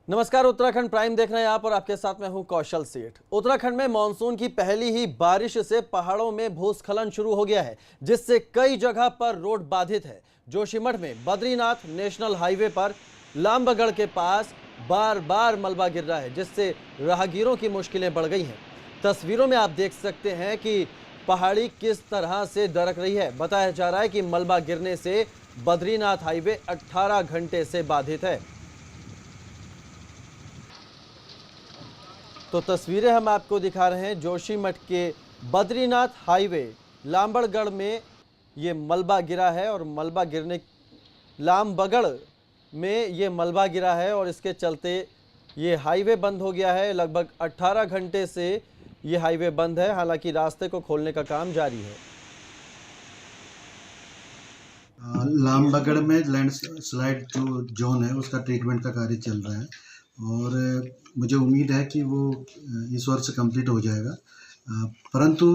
नमस्कार, उत्तराखंड प्राइम देख रहे हैं आप और आपके साथ मैं हूं कौशल सेठ। उत्तराखंड में मानसून की पहली ही बारिश से पहाड़ों में भूस्खलन शुरू हो गया है, जिससे कई जगह पर रोड बाधित है। जोशीमठ में बद्रीनाथ नेशनल हाईवे पर लामबगड़ के पास बार बार मलबा गिर रहा है, जिससे राहगीरों की मुश्किलें बढ़ गई हैं। तस्वीरों में आप देख सकते हैं कि पहाड़ी किस तरह से दरक रही है। बताया जा रहा है कि मलबा गिरने से बद्रीनाथ हाईवे 18 घंटे से बाधित है। तो तस्वीरें हम आपको दिखा रहे हैं जोशीमठ के बद्रीनाथ हाईवे लामबगड़ में ये मलबा गिरा है और मलबा गिरने लामबगड़ में ये मलबा गिरा है और इसके चलते ये हाईवे बंद हो गया है। लगभग 18 घंटे से ये हाईवे बंद है, हालांकि रास्ते को खोलने का काम जारी है। लामबगड़ में लैंडस्लाइड जो जोन है उसका ट्रीटमेंट का कार्य चल रहा है और मुझे उम्मीद है कि वो इस वर्ष कंप्लीट हो जाएगा। परंतु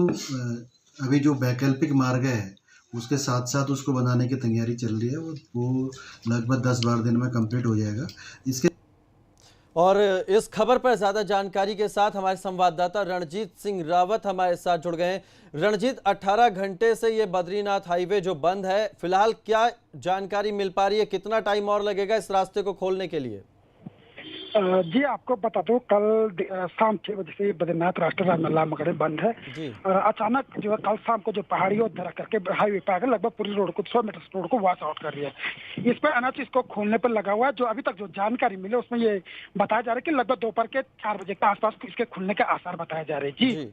अभी जो वैकल्पिक मार्ग है उसके साथ साथ उसको बनाने की तैयारी चल रही है। वो लगभग 10-12 दिन में कंप्लीट हो जाएगा। इसके और इस खबर पर ज्यादा जानकारी के साथ हमारे संवाददाता रणजीत सिंह रावत हमारे साथ जुड़ गए हैं। रणजीत, 18 घंटे से ये बद्रीनाथ हाईवे जो बंद है, फिलहाल क्या जानकारी मिल पा रही है? कितना टाइम और लगेगा इस रास्ते को खोलने के लिए? जी, आपको बता दूं, कल शाम 6 बजे से बद्रीनाथ राष्ट्रीय राजमार्ग लामबगड़ बंद है। जी। अचानक जो है कल शाम को जो पहाड़ी और दरक करके हाईवे पे आकर लगभग पूरी रोड को 100 मीटर रोड को वॉश आउट कर रही है। इस पर एनएच इसको खोलने पर लगा हुआ है। जो अभी तक जो जानकारी मिली उसमें ये बताया जा रहा है कि लगभग दोपहर के 4 बजे के आसपास इसके खुलने के आसार बताए जा रहे हैं। जी,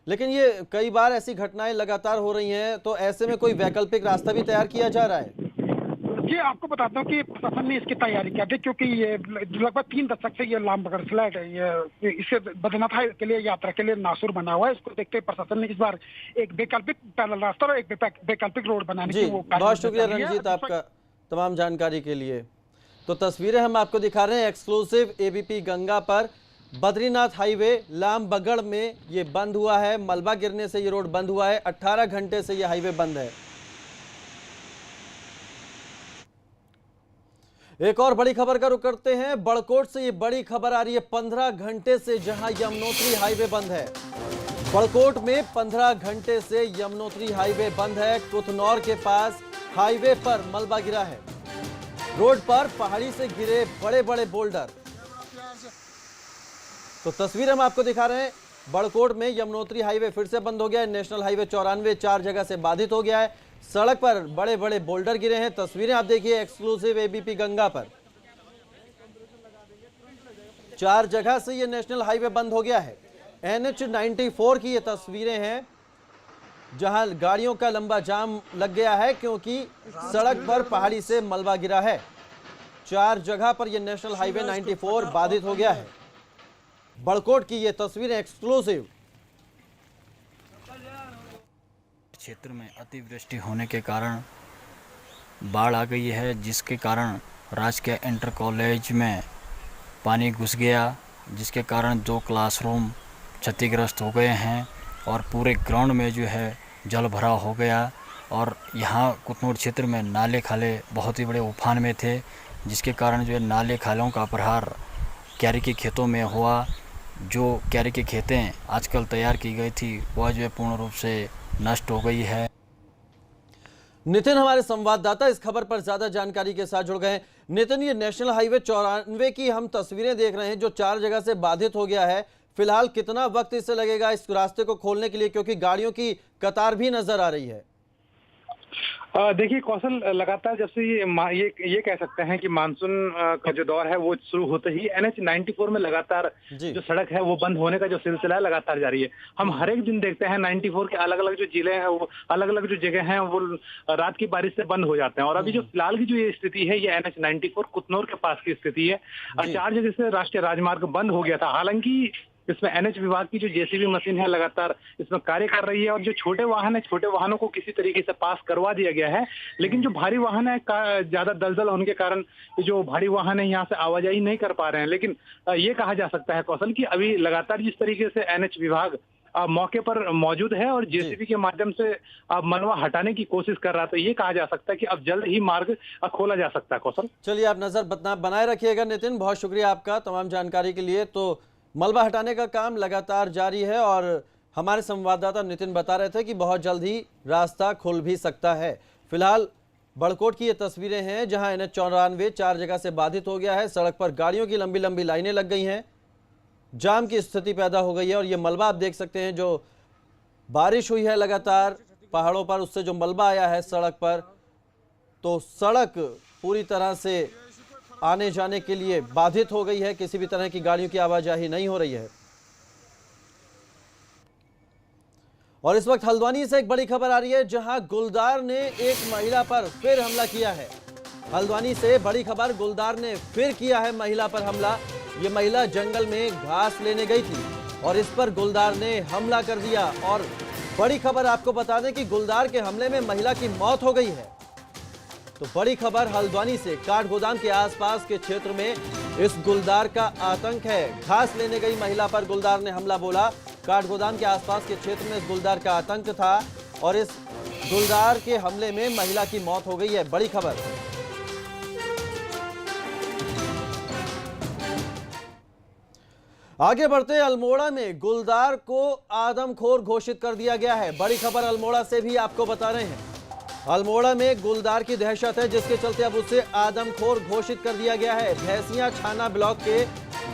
लेकिन ये कई बार ऐसी घटनाएं लगातार हो रही हैं, तो ऐसे में कोई वैकल्पिक रास्ता भी तैयार किया जा रहा है? जी, आपको बताता हूँ कि प्रशासन ने इसकी तैयारी की थी, क्योंकि ये लगभग 3 दशक से ये लामबगड़ स्लाइड है, ये इससे बद्रीनाथ हाईवे के लिए यात्रा के लिए नासूर बना हुआ है। इसको देखते हुए प्रशासन ने इस बार एक वैकल्पिक पैरेलल रास्ता और एक वैकल्पिक रोड बनाने जी, की वो बहुत शुक्रिया रंजीत आपका तमाम जानकारी के लिए। तो तस्वीरें हम आपको दिखा रहे हैं एक्सक्लूसिव एबीपी गंगा पर। बद्रीनाथ हाईवे लामबगड़ में ये बंद हुआ है, मलबा गिरने से ये रोड बंद हुआ है। 18 घंटे से ये हाईवे बंद है। एक और बड़ी खबर का रुख करते हैं। बड़कोट से ये बड़ी खबर आ रही है। 15 घंटे से जहां यमुनोत्री हाईवे बंद है, बड़कोट में 15 घंटे से यमुनोत्री हाईवे बंद है। कुथनौर के पास हाईवे पर मलबा गिरा है। रोड पर पहाड़ी से गिरे बड़े बड़े बोल्डर। तो तस्वीर हम आपको दिखा रहे हैं। बड़कोट में यमुनोत्री हाईवे फिर से बंद हो गया है। नेशनल हाईवे 94 4 जगह से बाधित हो गया है। सड़क पर बड़े बड़े बोल्डर गिरे हैं। तस्वीरें आप देखिए एक्सक्लूसिव एबीपी गंगा पर। 4 जगह से ये नेशनल हाईवे बंद हो गया है। NH 94 की ये तस्वीरें हैं, जहां गाड़ियों का लंबा जाम लग गया है क्योंकि सड़क पर पहाड़ी से मलबा गिरा है। 4 जगह पर यह नेशनल हाईवे 94 बाधित हो गया है। बड़कोट की ये तस्वीरें एक्सक्लूसिव। क्षेत्र में अतिवृष्टि होने के कारण बाढ़ आ गई है, जिसके कारण राजकीय इंटर कॉलेज में पानी घुस गया, जिसके कारण 2 क्लासरूम क्षतिग्रस्त हो गए हैं और पूरे ग्राउंड में जो है जल भरा हो गया। और यहाँ कुतनूर क्षेत्र में नाले खाले बहुत ही बड़े उफान में थे, जिसके कारण जो है नाले खालों का प्रहार क्यारी के खेतों में हुआ। जो क्यारी की खेतें आजकल तैयार की गई थी वह जो है पूर्ण रूप से नष्ट हो गई है। नितिन हमारे संवाददाता इस खबर पर ज्यादा जानकारी के साथ जुड़ गए हैं। नितिन, ये नेशनल हाईवे 94 की हम तस्वीरें देख रहे हैं जो 4 जगह से बाधित हो गया है। फिलहाल कितना वक्त इससे लगेगा इस रास्ते को खोलने के लिए, क्योंकि गाड़ियों की कतार भी नजर आ रही है? देखिए कौशल, लगातार जब से ये कह सकते हैं कि मानसून का जो दौर है वो शुरू होते ही NH 94 में लगातार जो सड़क है वो बंद होने का जो सिलसिला है लगातार जारी है। हम हर एक दिन देखते हैं 94 के अलग अलग जो जिले हैं, वो अलग अलग जो जगह हैं वो रात की बारिश से बंद हो जाते हैं। और अभी जो फिलहाल की जो ये स्थिति है ये NH 94 कुतनौर के पास की स्थिति है। 4 जगह से राष्ट्रीय राजमार्ग बंद हो गया था। हालांकि इसमें NH विभाग की जो JCB मशीन है लगातार इसमें कार्य कर रही है और जो छोटे वाहन है, छोटे वाहनों को किसी तरीके से पास करवा दिया गया है। लेकिन जो भारी वाहन है ज्यादा दलदल होने के कारण जो भारी वाहन है यहाँ से आवाजाही नहीं कर पा रहे हैं। लेकिन ये कहा जा सकता है कौशल कि अभी लगातार जिस तरीके से NH विभाग मौके पर मौजूद है और जेसीबी के माध्यम से मलबा हटाने की कोशिश कर रहा है। तो ये कहा जा सकता है कि अब जल्द ही मार्ग खोला जा सकता है। कौशल, चलिए आप नजर बनाए रखिएगा। नितिन, बहुत शुक्रिया आपका तमाम जानकारी के लिए। तो मलबा हटाने का काम लगातार जारी है और हमारे संवाददाता नितिन बता रहे थे कि बहुत जल्द ही रास्ता खुल भी सकता है। फिलहाल बड़कोट की ये तस्वीरें हैं जहां NH 94 4 जगह से बाधित हो गया है। सड़क पर गाड़ियों की लंबी लंबी लाइनें लग गई हैं, जाम की स्थिति पैदा हो गई है। और ये मलबा आप देख सकते हैं, जो बारिश हुई है लगातार पहाड़ों पर, उससे जो मलबा आया है सड़क पर, तो सड़क पूरी तरह से आने जाने के लिए बाधित हो गई है। किसी भी तरह की गाड़ियों की आवाजाही नहीं हो रही है। और इस वक्त हल्द्वानी से एक बड़ी खबर आ रही है जहां गुलदार ने एक महिला पर फिर हमला किया है। हल्द्वानी से बड़ी खबर, गुलदार ने फिर किया है महिला पर हमला। ये महिला जंगल में घास लेने गई थी और इस पर गुलदार ने हमला कर दिया। और बड़ी खबर आपको बता दें कि गुलदार के हमले में महिला की मौत हो गई है। तो बड़ी खबर हल्द्वानी से, काठगोदाम के आसपास के क्षेत्र में इस गुलदार का आतंक है। घास लेने गई महिला पर गुलदार ने हमला बोला। काठगोदाम के आसपास के क्षेत्र में इस गुलदार का आतंक था और इस गुलदार के हमले में महिला की मौत हो गई है। बड़ी खबर। आगे बढ़ते हैं, अल्मोड़ा में गुलदार को आदमखोर घोषित कर दिया गया है। बड़ी खबर अल्मोड़ा से भी आपको बता रहे हैं। अल्मोड़ा में गुलदार की दहशत है जिसके चलते अब उसे आदमखोर घोषित कर दिया गया है। भैंसिया छाना ब्लॉक के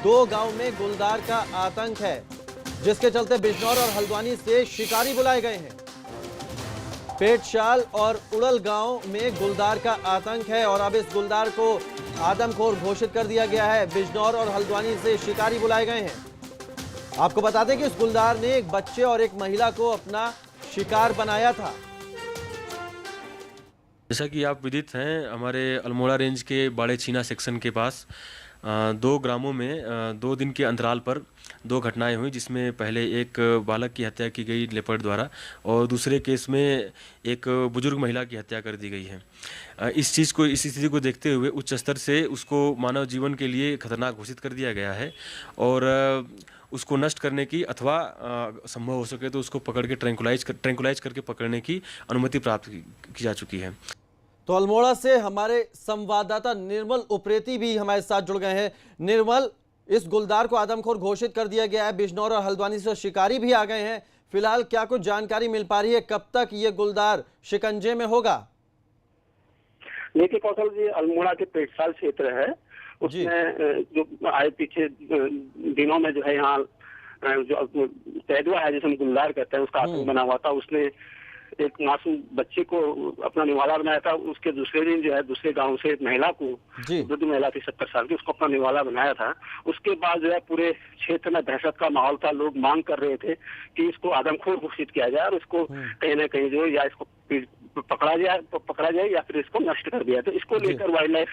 2 गांव में गुलदार का आतंक है जिसके चलते बिजनौर और हल्द्वानी से शिकारी बुलाए गए हैं। पेटशाल और उड़ल गांव में गुलदार का आतंक है और अब इस गुलदार को आदमखोर घोषित कर दिया गया है। बिजनौर और हल्द्वानी से शिकारी बुलाए गए हैं। आपको बता दें कि इस गुलदार ने एक बच्चे और एक महिला को अपना शिकार बनाया था। जैसा कि आप विदित हैं, हमारे अल्मोड़ा रेंज के बाड़े छीना सेक्शन के पास 2 ग्रामों में 2 दिन के अंतराल पर 2 घटनाएं हुई, जिसमें पहले एक बालक की हत्या की गई लेपर्ड द्वारा और दूसरे केस में एक बुजुर्ग महिला की हत्या कर दी गई है। इस स्थिति को देखते हुए उच्च स्तर से उसको मानव जीवन के लिए खतरनाक घोषित कर दिया गया है और उसको नष्ट करने की अथवा संभव हो सके तो उसको पकड़ के ट्रैंकुलाइज करके पकड़ने की अनुमति प्राप्त की जा चुकी है। तो अल्मोड़ा से हमारे संवाददाता निर्मल उप्रेती भी हमारे साथ जुड़ गए हैं। निर्मल, इस गुलदार को आदमखोर घोषित कर दिया गया है, बिजनौर और हल्द्वानी से शिकारी भी आ गए हैं। फिलहाल क्या कुछ जानकारी मिल पा रही है, कब तक ये गुलदार शिकंजे में होगा? देखिए कौशल जी, अल्मोड़ा के पेटसाल क्षेत्र है, उसमें जो आए पीछे दिनों में जो है यहाँ जो तैदवा है जिसे हम गुलदार कहते हैं, उसका आतंक बना हुआ था। उसने एक मासूम बच्चे को अपना निवाला बनाया था। उसके दूसरे दिन जो है दूसरे गांव से एक महिला को, वृद्ध महिला थी 70 साल की, उसको अपना निवाला बनाया था। उसके बाद जो है पूरे क्षेत्र में दहशत का माहौल था। लोग मांग कर रहे थे कि इसको आदमखोर घोषित किया जाए और इसको कहीं ना कहीं जो या इसको पकड़ा जाए या फिर इसको नष्ट कर दिया। तो इसको लेकर वाइल्ड लाइफ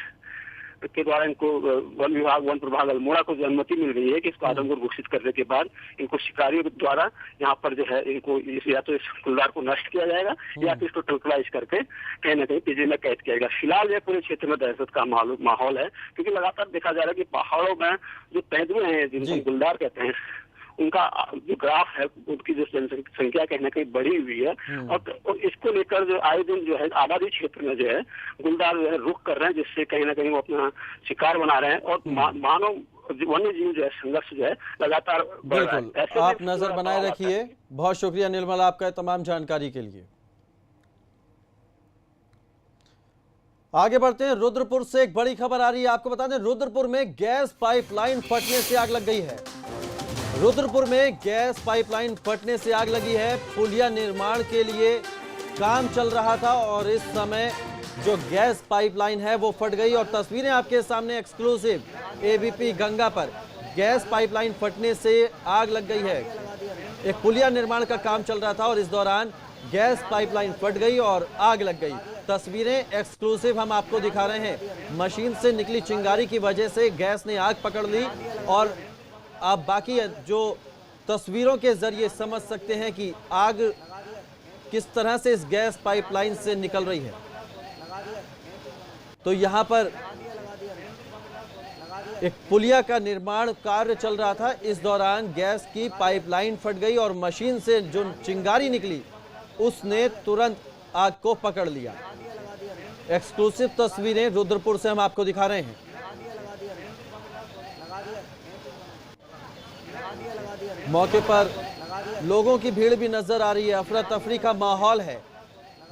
के द्वारा इनको वन विभाग, वन प्रभाग अल्मोड़ा को जो अनुमति मिल रही है कि इसको आदमखोर घोषित करने के बाद इनको शिकारियों द्वारा यहाँ पर जो है इनको या तो इस गुलदार को नष्ट किया जाएगा या फिर इसको ट्रैंकुलाइज करके कहीं ना कहीं पिंजरे में कैद किया जाएगा। फिलहाल ये पूरे क्षेत्र में दहशत का माहौल है, क्योंकि लगातार देखा जा रहा है कि पहाड़ों में जो तेंदुए हैं जिनको गुलदार कहते हैं, उनका जो ग्राफ है, उनकी जो संख्या कहीं ना कहीं बढ़ी हुई है और इसको लेकर जो आए दिन जो है आबादी क्षेत्र में जो है गुलदार जो है रुख कर रहे हैं, जिससे कहीं ना कहीं वो अपना शिकार बना रहे हैं और मानव वन्य जीव जो है संघर्ष जो है लगातार बढ़ रहा है। बिल्कुल, आप नजर बनाए रखिए। बहुत शुक्रिया निर्मल आपका तमाम जानकारी के लिए। आगे बढ़ते हैं, रुद्रपुर से एक बड़ी खबर आ रही है। आपको बता दें, रुद्रपुर में गैस पाइपलाइन फटने से आग लग गई है। रुद्रपुर में गैस पाइपलाइन फटने से आग लगी है। पुलिया निर्माण के लिए काम चल रहा था और इस समय जो गैस पाइपलाइन है वो फट गई और तस्वीरें आपके सामने एक्सक्लूसिव एबीपी गंगा पर। गैस पाइपलाइन फटने से आग लग गई है। एक पुलिया निर्माण का काम चल रहा था और इस दौरान गैस पाइपलाइन फट गई और आग लग गई। तस्वीरें एक्सक्लूसिव हम आपको दिखा रहे हैं। मशीन से निकली चिंगारी की वजह से गैस ने आग पकड़ ली और आप बाकी जो तस्वीरों के जरिए समझ सकते हैं कि आग किस तरह से इस गैस पाइपलाइन से निकल रही है। तो यहाँ पर एक पुलिया का निर्माण कार्य चल रहा था। इस दौरान गैस की पाइपलाइन फट गई और मशीन से जो चिंगारी निकली उसने तुरंत आग को पकड़ लिया। एक्सक्लूसिव तस्वीरें रुद्रपुर से हम आपको दिखा रहे हैं। मौके पर लोगों की भीड़ भी नजर आ रही है, अफरा तफरी का माहौल है।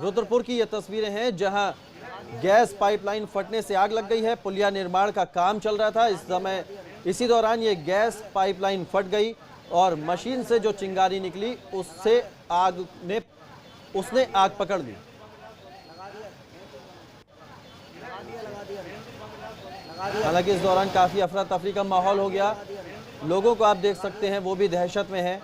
रुद्रपुर की ये तस्वीरें हैं जहां गैस पाइपलाइन फटने से आग लग गई है। पुलिया निर्माण का काम चल रहा था। इसी दौरान ये गैस पाइपलाइन फट गई और मशीन से जो चिंगारी निकली उससे उसने आग पकड़ ली। हालांकि इस दौरान काफी अफरा तफरी का माहौल हो गया। लोगों को आप देख सकते हैं, वो भी दहशत में है।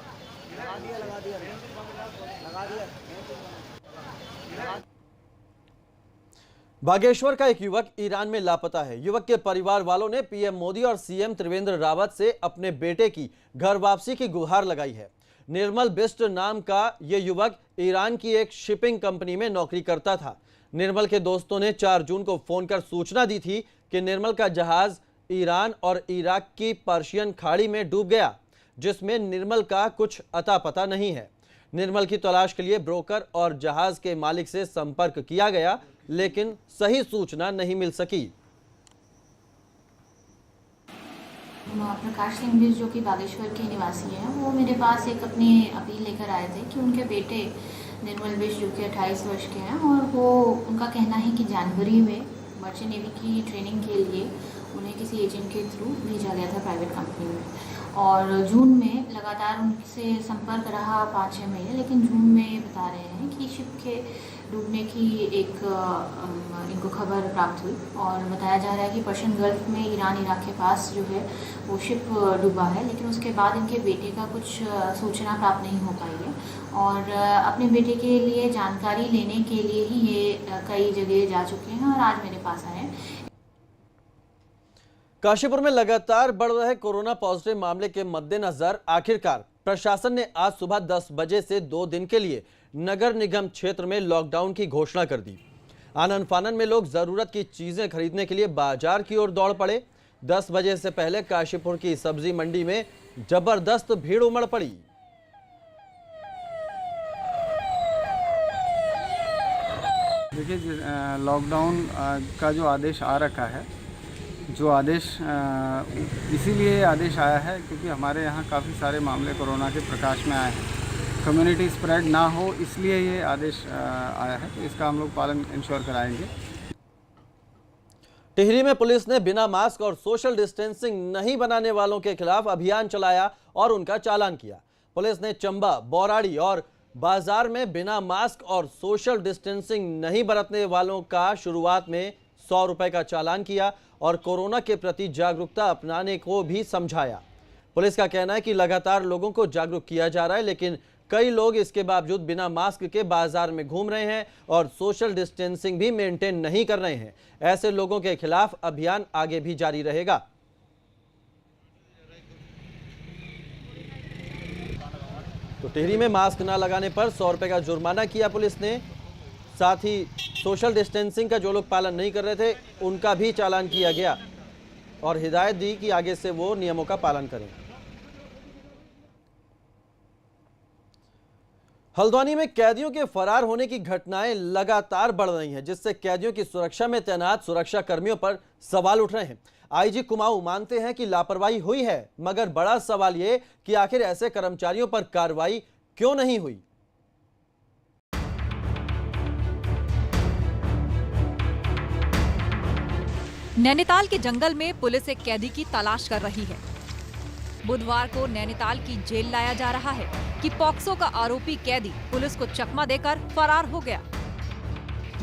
बागेश्वर का एक युवक ईरान में लापता है। युवक के परिवार वालों ने पीएम मोदी और सीएम त्रिवेंद्र रावत से अपने बेटे की घर वापसी की गुहार लगाई है। निर्मल बिष्ट नाम का यह युवक ईरान की एक शिपिंग कंपनी में नौकरी करता था। निर्मल के दोस्तों ने 4 जून को फोन कर सूचना दी थी कि निर्मल का जहाज ईरान और इराक की पर्शियन खाड़ी में डूब गया, जिसमें निर्मल का कुछ अता पता नहीं है। निर्मल की तलाश के लिए ब्रोकर और जहाज के मालिक से संपर्क किया गया, लेकिन सही सूचना नहीं मिल सकी। प्रकाश सिंह बिष्ट जो कि बागेश्वर के निवासी हैं, वो मेरे पास एक अपनी अपील लेकर आए थे कि उनके बेटे निर्मल बिष्ट जो कि 28 वर्ष के हैं और वो उनका कहना है कि जनवरी में मर्चेंट नेवी की ट्रेनिंग के लिए उन्हें किसी एजेंट के थ्रू भेजा गया था प्राइवेट कंपनी में, और जून में लगातार उनसे संपर्क रहा 5-6 महीने, लेकिन जून में बता रहे हैं कि शिप के डूबने की इनको खबर प्राप्त हुई और बताया जा रहा है कि पर्शियन गल्फ में ईरान इराक के पास जो है वो शिप डूबा है, लेकिन उसके बाद इनके बेटे का कुछ सूचना प्राप्त नहीं हो पाई है और अपने बेटे के लिए जानकारी लेने के लिए ही ये कई जगह जा चुके हैं और आज मेरे पास आए हैं। काशीपुर में लगातार बढ़ रहे कोरोना पॉजिटिव मामले के मद्देनजर आखिरकार प्रशासन ने आज सुबह 10 बजे से 2 दिन के लिए नगर निगम क्षेत्र में लॉकडाउन की घोषणा कर दी। आनन फानन में लोग जरूरत की चीजें खरीदने के लिए बाजार की ओर दौड़ पड़े। 10 बजे से पहले काशीपुर की सब्जी मंडी में जबरदस्त भीड़ उमड़ पड़ी। देखिए, लॉकडाउन का जो आदेश आ रखा है, जो आदेश इसीलिए आदेश आया है क्योंकि हमारे यहाँ काफ़ी सारे मामले कोरोना के प्रकाश में आए हैं। कम्युनिटी स्प्रेड ना हो इसलिए ये आदेश आया है, तो इसका हम लोग पालन इंश्योर कराएंगे। टिहरी में पुलिस ने बिना मास्क और सोशल डिस्टेंसिंग नहीं बनाने वालों के खिलाफ अभियान चलाया और उनका चालान किया। पुलिस ने चंबा, बौराड़ी और बाजार में बिना मास्क और सोशल डिस्टेंसिंग नहीं बरतने वालों का शुरुआत में 100 रुपए का चालान किया और कोरोना के प्रति जागरूकता अपनाने को भी समझाया। पुलिस का कहना है कि लगातार लोगों को जागरूक किया जा रहा है, लेकिन कई लोग इसके बावजूद बिना मास्क के बाजार में घूम रहे हैं और सोशल डिस्टेंसिंग भी मेंटेन नहीं कर रहे हैं। ऐसे लोगों के खिलाफ अभियान आगे भी जारी रहेगा। तो टिहरी में मास्क न लगाने पर 100 रुपए का जुर्माना किया पुलिस ने। साथ ही सोशल डिस्टेंसिंग का जो लोग पालन नहीं कर रहे थे उनका भी चालान किया गया और हिदायत दी कि आगे से वो नियमों का पालन करें। हल्द्वानी में कैदियों के फरार होने की घटनाएं लगातार बढ़ रही हैं, जिससे कैदियों की सुरक्षा में तैनात सुरक्षा कर्मियों पर सवाल उठ रहे हैं। आईजी कुमाऊं मानते हैं कि लापरवाही हुई है, मगर बड़ा सवाल ये कि आखिर ऐसे कर्मचारियों पर कार्रवाई क्यों नहीं हुई। नैनीताल के जंगल में पुलिस एक कैदी की तलाश कर रही है। बुधवार को नैनीताल की जेल लाया जा रहा है कि पॉक्सो का आरोपी कैदी पुलिस को चकमा देकर फरार हो गया।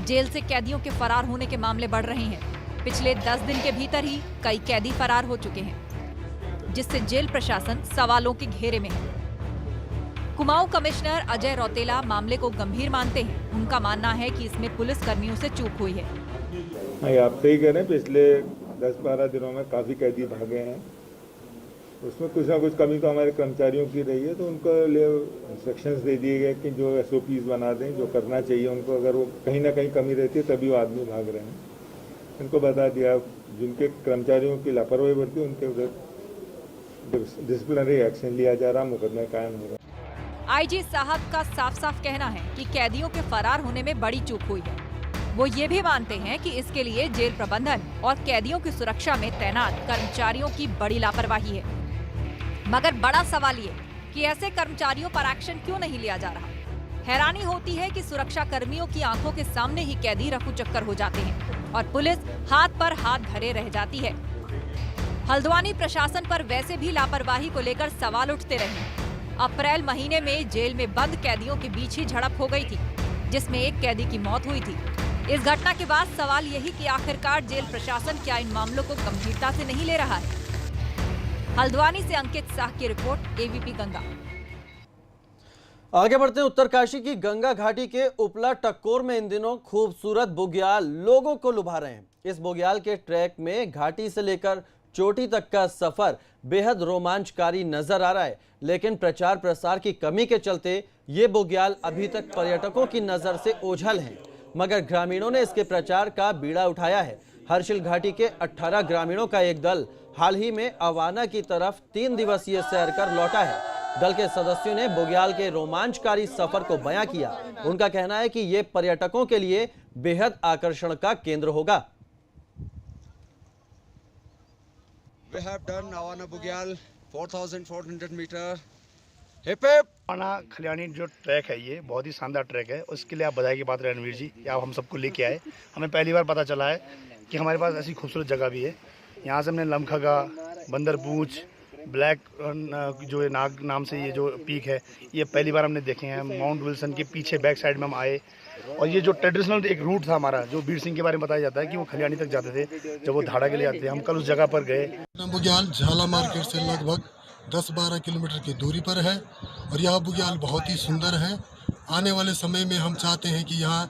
जेल से कैदियों के फरार होने के मामले बढ़ रहे हैं। पिछले 10 दिन के भीतर ही कई कैदी फरार हो चुके हैं, जिससे जेल प्रशासन सवालों के घेरे में है। कुमाऊं कमिश्नर अजय रौतेला मामले को गंभीर मानते हैं। उनका मानना है कि इसमें पुलिस कर्मियों से चूक हुई है। आप सही कह रहे हैं, पिछले 10-12 दिनों में काफ़ी कैदी भागे हैं। उसमें कुछ ना कुछ कमी तो हमारे कर्मचारियों की रही है, तो उनको लिए इंस्ट्रक्शंस दे दिए गए कि जो SOPs बना दें, जो करना चाहिए उनको। अगर वो कहीं ना कहीं कमी रहती है तभी वो आदमी भाग रहे हैं। इनको बता दिया, जिनके कर्मचारियों की लापरवाही बरती उनके उधर डिसिप्लिनरी एक्शन लिया जा रहा, मुकदमा कायम हो रहा। आईजी साहब का साफ साफ कहना है कि कैदियों के फरार होने में बड़ी चूक हुई है। वो ये भी मानते हैं कि इसके लिए जेल प्रबंधन और कैदियों की सुरक्षा में तैनात कर्मचारियों की बड़ी लापरवाही है। मगर बड़ा सवाल ये कि ऐसे कर्मचारियों पर एक्शन क्यों नहीं लिया जा रहा। हैरानी होती है कि सुरक्षा कर्मियों की आंखों के सामने ही कैदी रफू चक्कर हो जाते हैं और पुलिस हाथ पर हाथ धरे रह जाती है। हल्द्वानी प्रशासन पर वैसे भी लापरवाही को लेकर सवाल उठते रहे। अप्रैल महीने में जेल में बंद कैदियों के बीच ही झड़प हो गई थी, जिसमें एक कैदी की मौत हुई थी। इस घटना के बाद सवाल यही कि आखिरकार जेल प्रशासन क्या इन मामलों को गंभीरता से नहीं ले रहा है। हल्द्वानी से अंकित शाह की रिपोर्ट, एबीपी गंगा। आगे बढ़ते हैं। उत्तरकाशी की गंगा घाटी के उपला टक्कोर में इन दिनों खूबसूरत बुग्याल लोगों को लुभा रहे हैं। इस बुग्याल के ट्रैक में घाटी से लेकर चोटी तक का सफर बेहद रोमांचकारी नजर आ रहा है, लेकिन प्रचार प्रसार की कमी के चलते ये बुग्याल अभी तक पर्यटकों की नजर से ओझल हैं। मगर ग्रामीणों ने इसके प्रचार का बीड़ा उठाया है। हर्षिल घाटी के 18 ग्रामीणों का एक दल हाल ही में अवाना की तरफ 3 दिवसीय सैर कर लौटा है। दल के सदस्यों ने बुग्याल के रोमांचकारी सफर को बयां किया। उनका कहना है कि ये पर्यटकों के लिए बेहद आकर्षण का केंद्र होगा। We have done Awana Bugyal 4,400 meter. Hip hip. Awana Khaliyani जो ट्रैक है ये बहुत ही शानदार ट्रैक है। उसके लिए आप बधाई की बात रणवीर जी, आप हम सबको लेके आए। हमें पहली बार पता चला है कि हमारे पास ऐसी खूबसूरत जगह भी है। यहाँ से हमने लमखगा, बंदरपूंछ, ब्लैक जो है नाग नाम से ये जो पीक है, ये पहली बार हमने देखे हैं। माउंट विल्सन के पीछे बैक साइड में हम आए और ये जो ट्रेडिशनल एक रूट था हमारा, जो बीर सिंह के बारे में बताया जाता है कि वो खलियानी तक जाते थे जब वो धाड़ा के लिए आते थे। हम कल उस जगह पर गए। बुग्याल झाला मार्केट से लगभग 10-12 किलोमीटर की दूरी पर है और यह बुग्याल बहुत ही सुंदर है। आने वाले समय में हम चाहते हैं कि यहाँ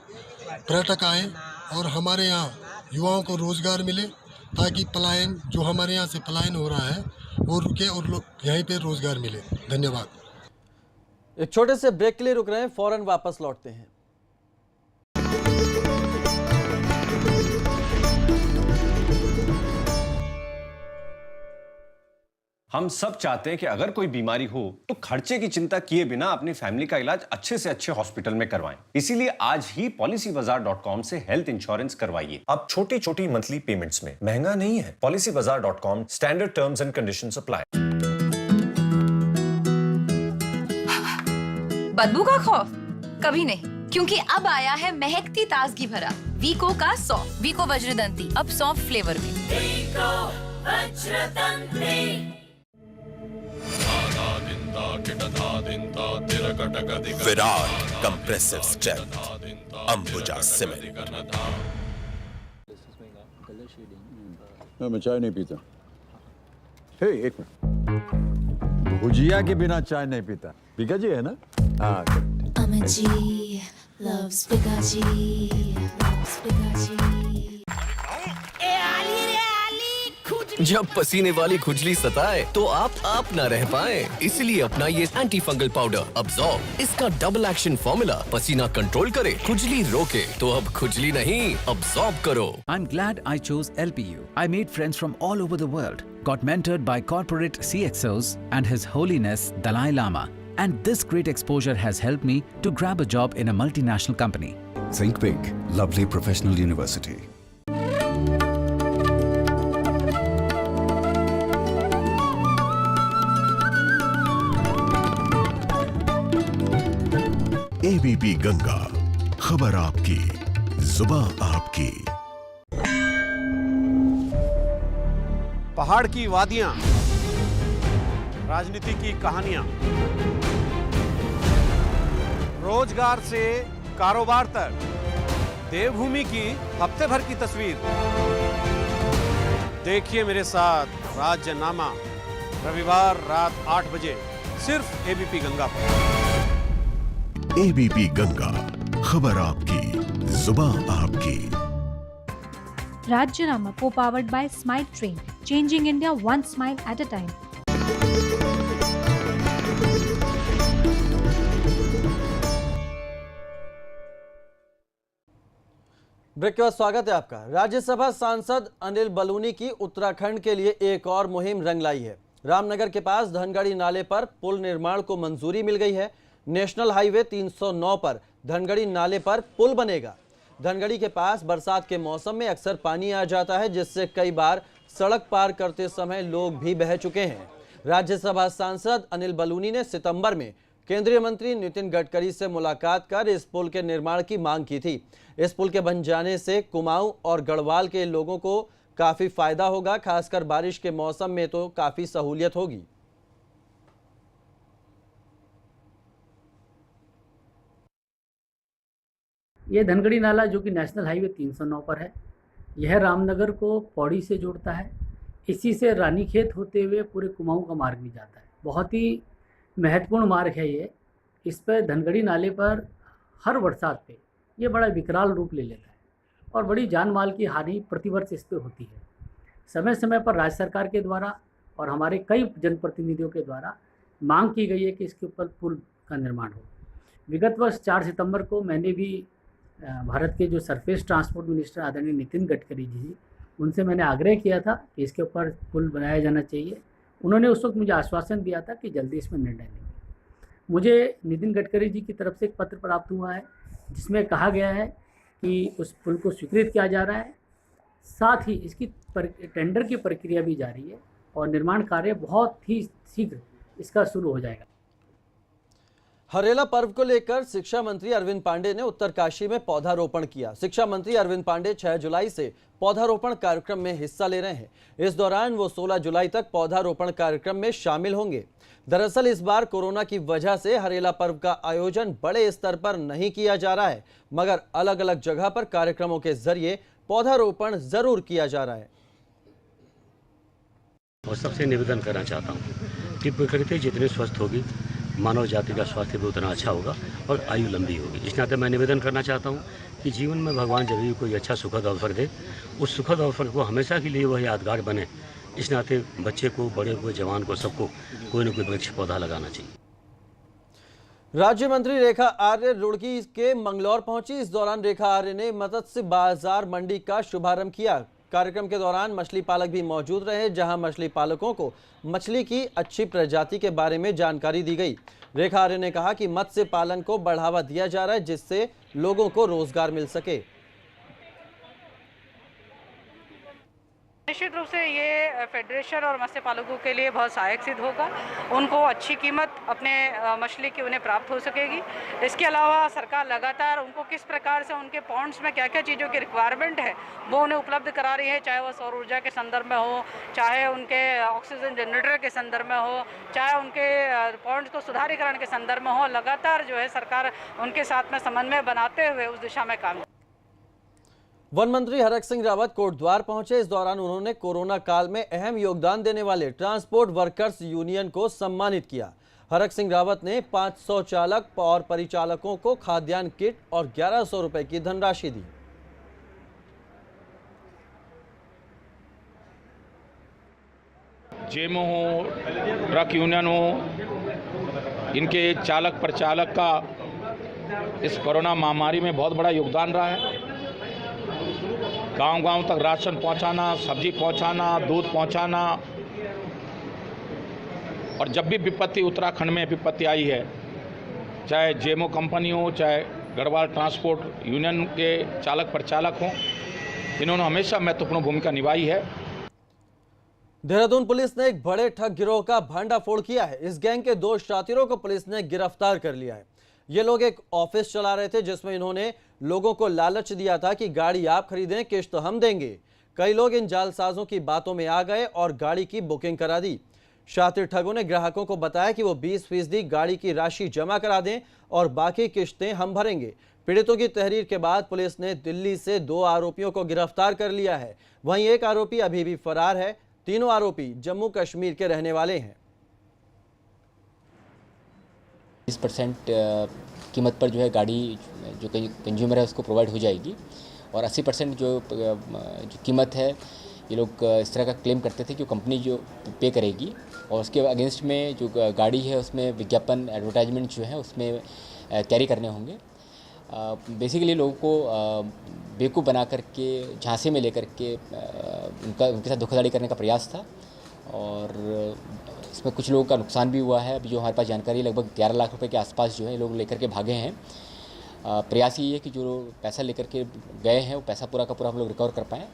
पर्यटक आए और हमारे यहाँ युवाओं को रोजगार मिले, ताकि पलायन जो हमारे यहाँ से पलायन हो रहा है वो रुके और लोग यहीं पे रोजगार मिले। धन्यवाद। एक छोटे से ब्रेक के लिए रुक रहे हैं, फौरन वापस लौटते हैं। हम सब चाहते हैं कि अगर कोई बीमारी हो तो खर्चे की चिंता किए बिना अपनी फैमिली का इलाज अच्छे से अच्छे हॉस्पिटल में करवाएं। इसीलिए आज ही policybazaar.com से हेल्थ इंश्योरेंस करवाइए। अब छोटी छोटी मंथली पेमेंट्स में, महंगा नहीं है। policybazaar.com, standard terms and conditions apply. बदबू का खौफ कभी नहीं, क्योंकि अब आया है महकती ताजगी भरा वीको का सौंफ। वीको वज्रदंती अब सौंफ फ्लेवर में। वीको वज्रदंती। विराट कंप्रेसिव स्ट्रेंथ अंबुजा सीमेंट। मैं चाय नहीं पीता। हे एक मिनट, भुजिया के बिना चाय नहीं पीता। पिकाजी है ना? हाँ। Amaji loves Pikachi, loves Pikachi. जब पसीने वाली खुजली सताए तो आप ना रह पाए, इसलिए अपना ये एंटी फंगल पाउडर अब्सॉर्ब। इसका डबल एक्शन फॉर्मूला पसीना कंट्रोल करे, खुजली रोके। तो अब खुजली नहीं, अब्सॉर्ब करो। I'm glad I chose LPU. I made friends from all over the world, got mentored by corporate CXOs and His Holiness Dalai Lama. And this great exposure has helped me to grab a job in a multinational company. Think big. Lovely Professional University. ABP Ganga, खबर आपकी, जुबान आपकी। पहाड़ की वादियां, राजनीति की कहानियां, रोजगार से कारोबार तक, देवभूमि की हफ्ते भर की तस्वीर। देखिए मेरे साथ राज्यनामा, रविवार रात 8 बजे सिर्फ एबीपी गंगा पर। एबीपी गंगा, खबर आपकी, जुबान आपकी। Rajyanama, co-powered by Smile Train, changing India one smile at a time. Break के बाद स्वागत है आपका। राज्यसभा सांसद अनिल बलूनी की उत्तराखंड के लिए एक और मुहिम रंग लाई है। रामनगर के पास धनगढ़ी नाले पर पुल निर्माण को मंजूरी मिल गई है। नेशनल हाईवे 309 पर धनगढ़ी नाले पर पुल बनेगा। धनगढ़ी के पास बरसात के मौसम में अक्सर पानी आ जाता है, जिससे कई बार सड़क पार करते समय लोग भी बह चुके हैं। राज्यसभा सांसद अनिल बलूनी ने सितंबर में केंद्रीय मंत्री नितिन गडकरी से मुलाकात कर इस पुल के निर्माण की मांग की थी। इस पुल के बन जाने से कुमाऊं और गढ़वाल के लोगों को काफी फायदा होगा, खासकर बारिश के मौसम में तो काफी सहूलियत होगी। ये धनगढ़ी नाला जो कि नेशनल हाईवे 309 पर है, यह रामनगर को पौड़ी से जोड़ता है। इसी से रानीखेत होते हुए पूरे कुमाऊं का मार्ग भी जाता है। बहुत ही महत्वपूर्ण मार्ग है ये। इस पर धनगढ़ी नाले पर हर बरसात पे ये बड़ा विकराल रूप ले लेता है और बड़ी जान माल की हानि प्रतिवर्ष इस पर होती है। समय समय पर राज्य सरकार के द्वारा और हमारे कई जनप्रतिनिधियों के द्वारा मांग की गई है कि इसके ऊपर पुल का निर्माण हो। विगत वर्ष 4 सितंबर को मैंने भी भारत के जो सरफेस ट्रांसपोर्ट मिनिस्टर आदरणीय नितिन गडकरी जी, उनसे मैंने आग्रह किया था कि इसके ऊपर पुल बनाया जाना चाहिए। उन्होंने उस वक्त मुझे आश्वासन दिया था कि जल्दी इसमें निर्णय लेंगे। मुझे नितिन गडकरी जी की तरफ से एक पत्र प्राप्त हुआ है जिसमें कहा गया है कि उस पुल को स्वीकृत किया जा रहा है। साथ ही इसकी टेंडर की प्रक्रिया भी जारी है और निर्माण कार्य बहुत ही शीघ्र इसका शुरू हो जाएगा। हरेला पर्व को लेकर शिक्षा मंत्री अरविंद पांडे ने उत्तरकाशी में पौधारोपण किया। शिक्षा मंत्री अरविंद पांडे 6 जुलाई से पौधारोपण कार्यक्रम में हिस्सा ले रहे हैं। इस दौरान वो 16 जुलाई तक पौधारोपण कार्यक्रम में शामिल होंगे। दरअसल इस बार कोरोना की वजह से हरेला पर्व का आयोजन बड़े स्तर पर नहीं किया जा रहा है, मगर अलग अलग जगह पर कार्यक्रमों के जरिए पौधारोपण जरूर किया जा रहा है। और सबसे निवेदन करना चाहता हूँ कि प्रकृति जितनी स्वस्थ होगी, मानव जाति का स्वास्थ्य भी उतना अच्छा होगा और आयु लंबी होगी। इस नाते मैं निवेदन करना चाहता हूँ कि जीवन में भगवान जब भी कोई अच्छा सुखद अवसर दे, उस सुखद अवसर को हमेशा के लिए वह यादगार बने। इस नाते बच्चे को, बड़े को, जवान को, सबको कोई न कोई वृक्ष पौधा लगाना चाहिए। राज्य मंत्री रेखा आर्य रुड़की के मंगलौर पहुंची। इस दौरान रेखा आर्य ने मत्स्य बाजार मंडी का शुभारंभ किया। कार्यक्रम के दौरान मछली पालक भी मौजूद रहे, जहां मछली पालकों को मछली की अच्छी प्रजाति के बारे में जानकारी दी गई। रेखा आर्य ने कहा कि मत्स्य पालन को बढ़ावा दिया जा रहा है, जिससे लोगों को रोजगार मिल सके। निश्चित रूप से ये फेडरेशन और मत्स्य पालकों के लिए बहुत सहायक सिद्ध होगा। उनको अच्छी कीमत अपने मछली की उन्हें प्राप्त हो सकेगी। इसके अलावा सरकार लगातार उनको किस प्रकार से उनके पॉन्ड्स में क्या क्या चीज़ों की रिक्वायरमेंट है वो उन्हें उपलब्ध करा रही है, चाहे वह सौर ऊर्जा के संदर्भ में हो, चाहे उनके ऑक्सीजन जनरेटर के संदर्भ में हो, चाहे उनके पॉन्ड्स को सुधारीकरण के संदर्भ में हो। लगातार जो है सरकार उनके साथ में समन्वय बनाते हुए उस दिशा में काम। वन मंत्री हरक सिंह रावत कोटद्वार पहुंचे। इस दौरान उन्होंने कोरोना काल में अहम योगदान देने वाले ट्रांसपोर्ट वर्कर्स यूनियन को सम्मानित किया। हरक सिंह रावत ने 500 चालक और परिचालकों को खाद्यान्न किट और 1100 रुपए की धनराशि दी। जेमो हो, ट्रक यूनियन हो, इनके चालक प्रचालक का इस कोरोना महामारी में बहुत बड़ा योगदान रहा है। गांव-गांव तक राशन पहुंचाना, सब्जी पहुंचाना, दूध पहुंचाना। और जब भी विपत्ति उत्तराखंड में विपत्ति आई है, चाहे जेमो कंपनी हो, चाहे गढ़वाल ट्रांसपोर्ट यूनियन के चालक प्रचालक हों, इन्होंने हमेशा महत्वपूर्ण भूमिका निभाई है। देहरादून पुलिस ने एक बड़े ठग गिरोह का भंडाफोड़ किया है। इस गैंग के 2 शातिरों को पुलिस ने गिरफ्तार कर लिया है। ये लोग एक ऑफिस चला रहे थे, जिसमें इन्होंने लोगों को लालच दिया था कि गाड़ी आप खरीदें, किश्त हम देंगे। कई लोग इन जालसाजों की बातों में आ गए और गाड़ी की बुकिंग करा दी। शातिर ठगों ने ग्राहकों को बताया कि वो 20% गाड़ी की राशि जमा करा दें और बाकी किश्तें हम भरेंगे। पीड़ितों की तहरीर के बाद पुलिस ने दिल्ली से 2 आरोपियों को गिरफ्तार कर लिया है। वहीं एक आरोपी अभी भी फरार है। तीनों आरोपी जम्मू कश्मीर के रहने वाले हैं। 20% कीमत पर जो है गाड़ी जो कंज्यूमर है उसको प्रोवाइड हो जाएगी और 80% जो कीमत है ये लोग इस तरह का क्लेम करते थे कि कंपनी जो पे करेगी और उसके अगेंस्ट में जो गाड़ी है उसमें विज्ञापन एडवर्टाइजमेंट जो है उसमें कैरी करने होंगे। बेसिकली लोगों को बेवकूफ़ बना करके झांसे में लेकर के उनके साथ धोखाधड़ी करने का प्रयास था और इसमें कुछ लोगों का नुकसान भी हुआ है। अभी जो हमारे पास जानकारी लगभग 11 लाख रुपए के आसपास जो है लोग लेकर के भागे हैं। प्रयास ये है कि जो पैसा लेकर के गए हैं वो पैसा पूरा का पूरा हम लोग रिकवर कर पाएँ।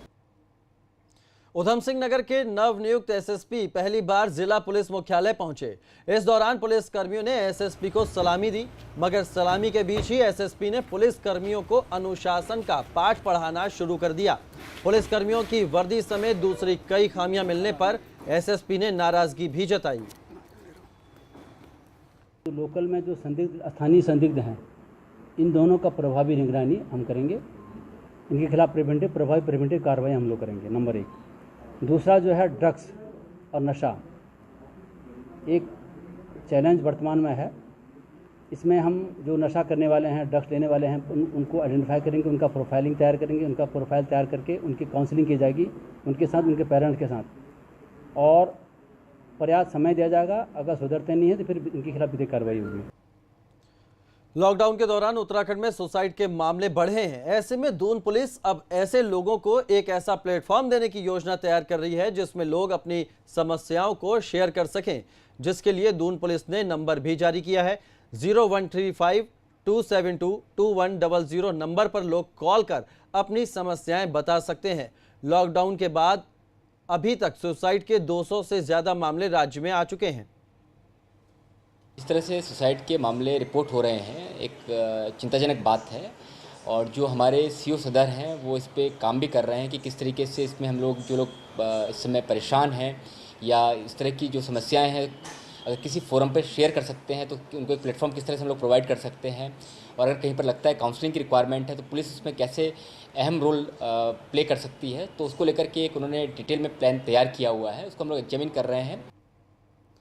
उधम सिंह नगर के नवनियुक्त एसएसपी पहली बार जिला पुलिस मुख्यालय पहुंचे। इस दौरान पुलिस कर्मियों ने एसएसपी को सलामी दी, मगर सलामी के बीच ही एसएसपी ने पुलिस कर्मियों को अनुशासन का पाठ पढ़ाना शुरू कर दिया। पुलिस कर्मियों की वर्दी समेत दूसरी कई खामियां मिलने पर एसएसपी ने नाराजगी भी जताई। लोकल में जो स्थानीय संदिग्ध हैं, इन दोनों का प्रभावी निगरानी हम करेंगे। इनके खिलाफ प्रभावी प्रिवेंटिव कार्रवाई हम लोग करेंगे, नंबर 1। दूसरा जो है ड्रग्स और नशा, एक चैलेंज वर्तमान में है। इसमें हम जो नशा करने वाले हैं, ड्रग्स लेने वाले हैं, उनको आइडेंटिफाई करेंगे, उनका प्रोफाइलिंग तैयार करेंगे। उनका प्रोफाइल तैयार करके उनकी काउंसलिंग की जाएगी उनके साथ, उनके पेरेंट्स के साथ, और पर्याप्त समय दिया जाएगा। अगर सुधरते नहीं है तो फिर इनके खिलाफ विधिक कार्रवाई होगी। लॉकडाउन के दौरान उत्तराखंड में सुसाइड के मामले बढ़े हैं। ऐसे में दून पुलिस अब ऐसे लोगों को एक ऐसा प्लेटफॉर्म देने की योजना तैयार कर रही है जिसमें लोग अपनी समस्याओं को शेयर कर सकें, जिसके लिए दून पुलिस ने नंबर भी जारी किया है। 0135-272-2100 नंबर पर लोग कॉल कर अपनी समस्याएं बता सकते हैं। लॉकडाउन के बाद अभी तक सुसाइड के 200 से ज्यादा मामले राज्य में आ चुके हैं। इस तरह से सुसाइड के मामले रिपोर्ट हो रहे हैं, एक चिंताजनक बात है। और जो हमारे सीओ सदर हैं वो इस पे काम भी कर रहे हैं कि किस तरीके से इसमें हम लोग जो लोग इस समय परेशान हैं या इस तरह की जो समस्याएं हैं अगर किसी फोरम पे शेयर कर सकते हैं तो उनको एक प्लेटफॉर्म किस तरह से हम लोग प्रोवाइड कर सकते हैं। और अगर कहीं पर लगता है काउंसलिंग की रिक्वायरमेंट है तो पुलिस उसमें कैसे अहम रोल प्ले कर सकती है, तो उसको लेकर के एक उन्होंने डिटेल में प्लान तैयार किया हुआ है, उसको हम लोग एग्जामिन कर रहे हैं।